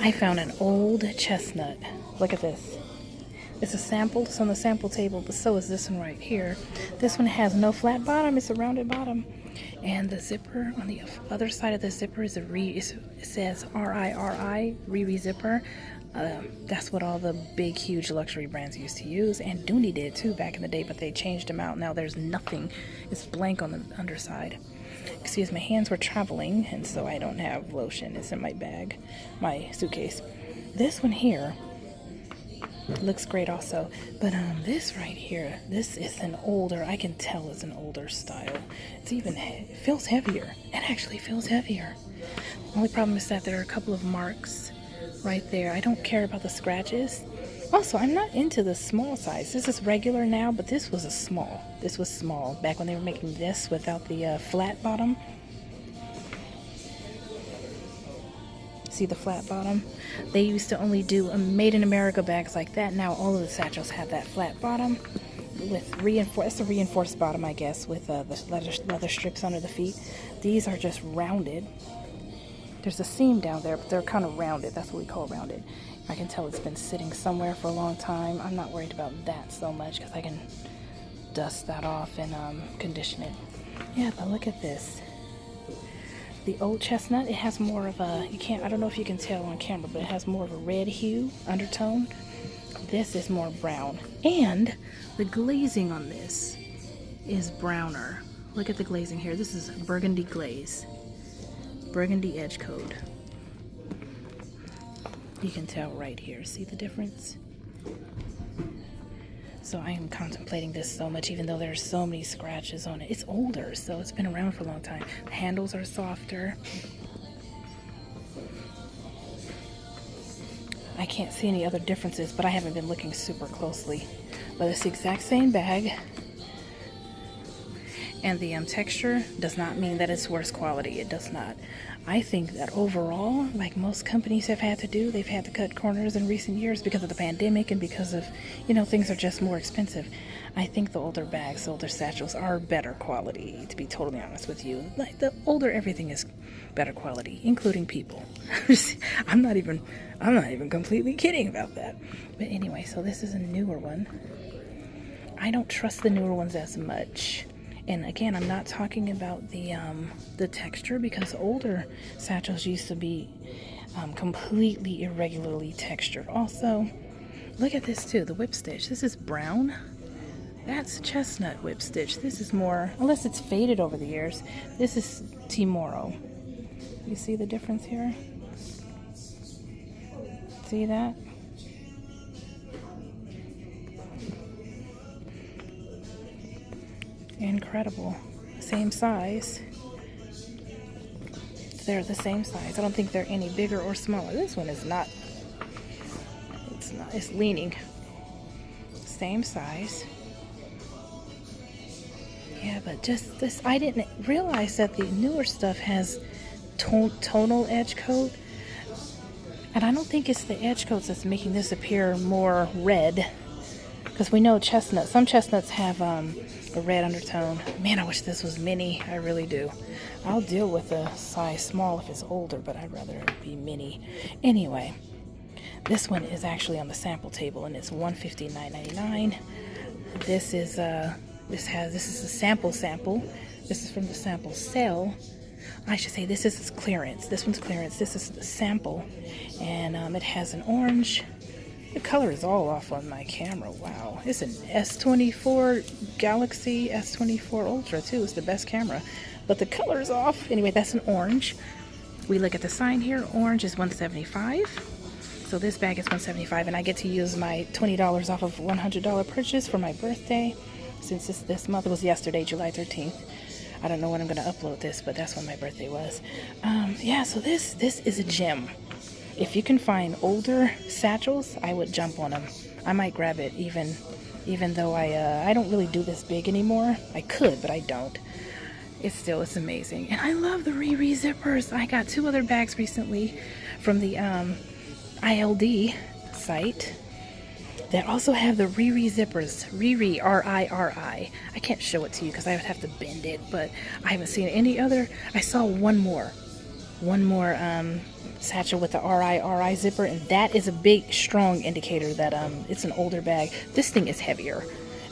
I found an old chestnut. Look at this. It's a sample. It's on the sample table, but so is this one right here. This one has no flat bottom. It's a rounded bottom. And the zipper on the other side of the zipper is it says R-I-R-I, Riri zipper. That's what all the big, huge luxury brands used to use. And Dooney did too back in the day, but they changed them out. Now there's nothing. It's blank on the underside. Excuse my hands were traveling, and so I don't have lotion. It's in my bag, my suitcase. This one here looks great also, but this right here, this is an older, I can tell it's an older style. It's even, it feels heavier. It actually feels heavier. The only problem is that there are a couple of marks right there. I don't care about the scratches. Also, I'm not into the small size. This is regular now, but this was a small. This was small back when they were making this without the flat bottom. See the flat bottom? They used to only do made in America bags like that. Now all of the satchels have that flat bottom with it's a reinforced bottom, I guess, with the leather strips under the feet. These are just rounded. There's a seam down there, but they're kind of rounded. That's what we call rounded. I can tell it's been sitting somewhere for a long time. I'm not worried about that so much because I can dust that off and condition it. Yeah, but look at this. The old chestnut, it has more of a, I don't know if you can tell on camera, but it has more of a red hue undertone. This is more brown. And the glazing on this is browner. Look at the glazing here. This is burgundy glaze. Burgundy edge coat. You can tell right here. See the difference? So I am contemplating this so much, even though there's so many scratches on it. It's older, so it's been around for a long time. The handles are softer. I can't see any other differences, but I haven't been looking super closely. But it's the exact same bag. And the texture does not mean that it's worse quality. It does not. I think that overall, like most companies have had to do, they've had to cut corners in recent years because of the pandemic and because of, things are just more expensive. I think the older bags, the older satchels are better quality, to be totally honest with you. Like the older everything is better quality, including people. I'm not even completely kidding about that. But anyway, so this is a newer one. I don't trust the newer ones as much. And again, I'm not talking about the texture, because older satchels used to be completely irregularly textured. Also, look at this too, the whip stitch. This is brown. That's chestnut whip stitch. This is more, unless it's faded over the years, this is Timoro. You see the difference here? See that? Incredible. Same size. They're the same size. I don't think they're any bigger or smaller. This one is not. It's not. It's leaning. Same size. Yeah, but just this, I didn't realize that the newer stuff has tonal edge coat. And I don't think it's the edge coats that's making this appear more red. Because we know some chestnuts have a red undertone. Man, I wish this was mini. I really do. I'll deal with a size small if it's older, but I'd rather it be mini. Anyway, this one is actually on the sample table, and it's $159.99. This is a sample. This is from the sample sale. I should say this is clearance. This one's clearance. This is the sample, and it has an orange. The color is all off on my camera. Wow. It's an S24 Galaxy S24 Ultra too. It's the best camera. But the color is off. Anyway, that's an orange. We look at the sign here. Orange is $175. So this bag is $175, and I get to use my $20 off of $100 purchase for my birthday. Since it's this month, it was yesterday, July 13th. I don't know when I'm going to upload this, but that's when my birthday was. Yeah, so this is a gem. If you can find older satchels, I would jump on them. I might grab it even though I don't really do this big anymore. I could, but I don't. It's amazing. And I love the Riri zippers. I got 2 other bags recently from the ILD site that also have the Riri zippers. Riri, R-I-R-I. I can't show it to you because I would have to bend it, but I haven't seen any other. I saw one more satchel with the RI zipper, and that is a big, strong indicator that it's an older bag. This thing is heavier.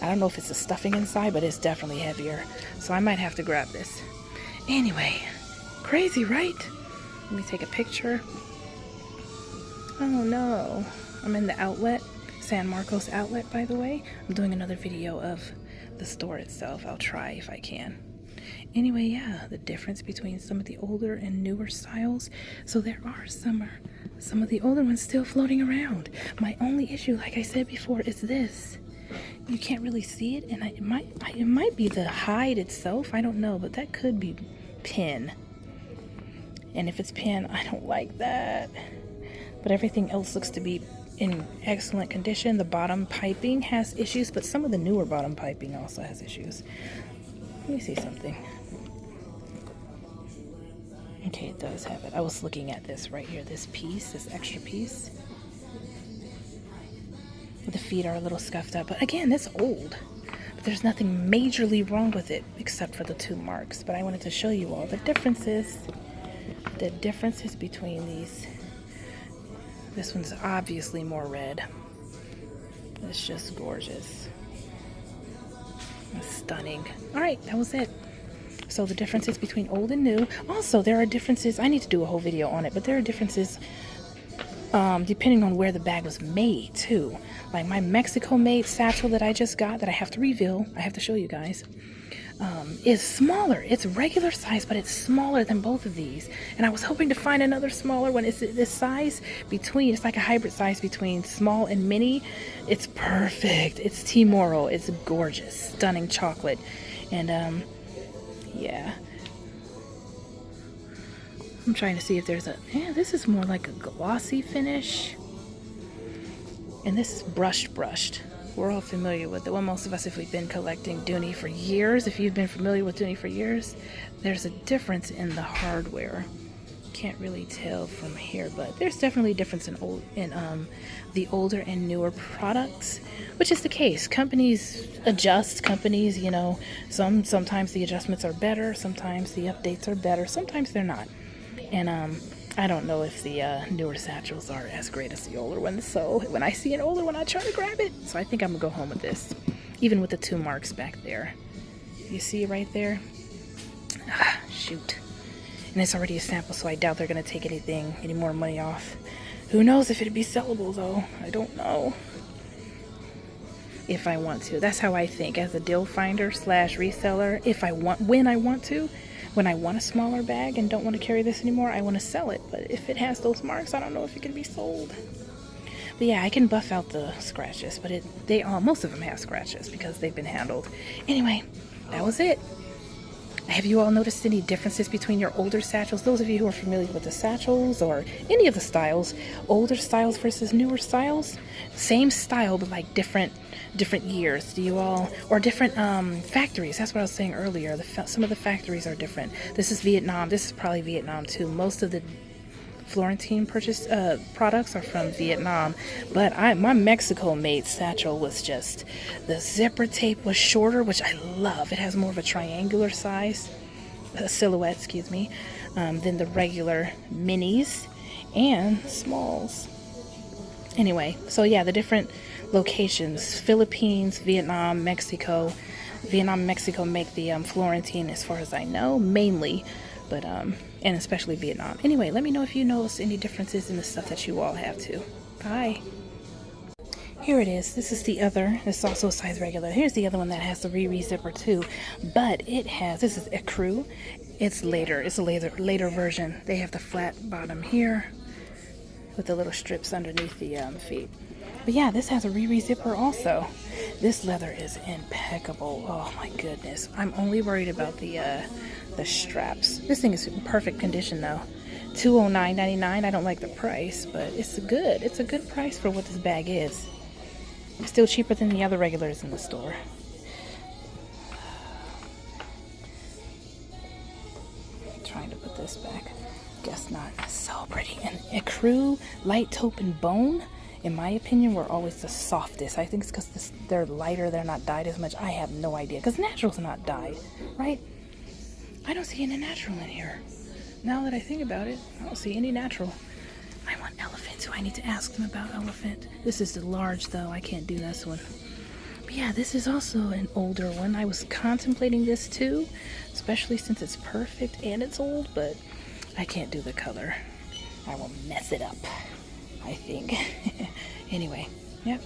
I don't know if it's the stuffing inside, but it's definitely heavier. So I might have to grab this. Anyway, crazy, right? Let me take a picture. Oh no, I'm in the outlet, San Marcos outlet, by the way. I'm doing another video of the store itself. I'll try if I can. Anyway, yeah, the difference between some of the older and newer styles. So there are some of the older ones still floating around. My only issue, like I said before, is this. You can't really see it, and it might be the hide itself. I don't know, but that could be pin. And if it's pin, I don't like that. But everything else looks to be in excellent condition. The bottom piping has issues, but some of the newer bottom piping also has issues. Let me see something. Okay, it does have it. I was looking at this right here, this piece, this extra piece. The feet are a little scuffed up, but again, it's old. But there's nothing majorly wrong with it except for the 2 marks. But I wanted to show you all the differences. The differences between these. This one's obviously more red. It's just gorgeous. It's stunning. All right, that was it. So the differences between old and new. Also, there are differences. I need to do a whole video on it, but there are differences depending on where the bag was made too. Like my Mexico made satchel that I just got, that I have to reveal, I have to show you guys, is smaller. It's regular size, but it's smaller than both of these. And I was hoping to find another smaller one. It's this size between, it's like a hybrid size between small and mini. It's perfect. It's Timoro. It's gorgeous, stunning chocolate. And yeah. I'm trying to see if there's yeah, this is more like a glossy finish. And this is brushed. We're all familiar with it. Well, most of us, if we've been collecting Dooney for years, if you've been familiar with Dooney for years, there's a difference in the hardware. Can't really tell from here, but there's definitely a difference in the older and newer products, which is the case. Companies adjust. Companies, you know, sometimes the adjustments are better, sometimes the updates are better, sometimes they're not. And I don't know if the newer satchels are as great as the older ones, so when I see an older one, I try to grab it. So I think I'm gonna go home with this, even with the 2 marks back there. You see right there? Ah, shoot. And it's already a sample, so I doubt they're gonna take any more money off. Who knows if it'd be sellable though? I don't know. If I want to. That's how I think as a deal finder / reseller. When I want a smaller bag and don't want to carry this anymore, I want to sell it. But if it has those marks, I don't know if it can be sold. But yeah, I can buff out the scratches, but most of them have scratches because they've been handled. Anyway, that was it. Have you all noticed any differences between your older satchels? Those of you who are familiar with the satchels or any of the styles, older styles versus newer styles, same style but like different years. Do you all, or different factories? That's what I was saying earlier. Some of the factories are different. This is Vietnam. This is probably Vietnam too. Most of the Florentine purchased products are from Vietnam, but my Mexico made satchel was just, the zipper tape was shorter, which I love. It has more of a triangular size, silhouette, excuse me, than the regular minis and smalls. Anyway, so yeah, the different locations: Philippines, Vietnam, Mexico. Vietnam and Mexico make the Florentine, as far as I know, mainly, but and especially Vietnam. Anyway, let me know if you notice any differences in the stuff that you all have too. Bye. Here it is. This is the other. It's also a size regular. Here's the other one that has the Riri zipper too, but it has. This is Ecru. It's later. It's a later version. They have the flat bottom here with the little strips underneath the feet. But yeah, this has a Riri zipper also. This leather is impeccable. Oh my goodness. I'm only worried about the straps. This thing is in perfect condition though. $209.99. I don't like the price, but it's a good price for what this bag is. It's still cheaper than the other regulars in the store. Trying to put this back. Guess not. It's so pretty. And Ecru light taupe and bone, in my opinion, were always the softest. I think it's because they're lighter, they're not dyed as much. I have no idea, because natural's not dyed, right? I don't see any natural in here. Now that I think about it, I don't see any natural. too. I need to ask them about elephant. This is the large, though. I can't do this one. But yeah, this is also an older one. I was contemplating this too, especially since it's perfect and it's old, but I can't do the color. I will mess it up, I think. Anyway, yep.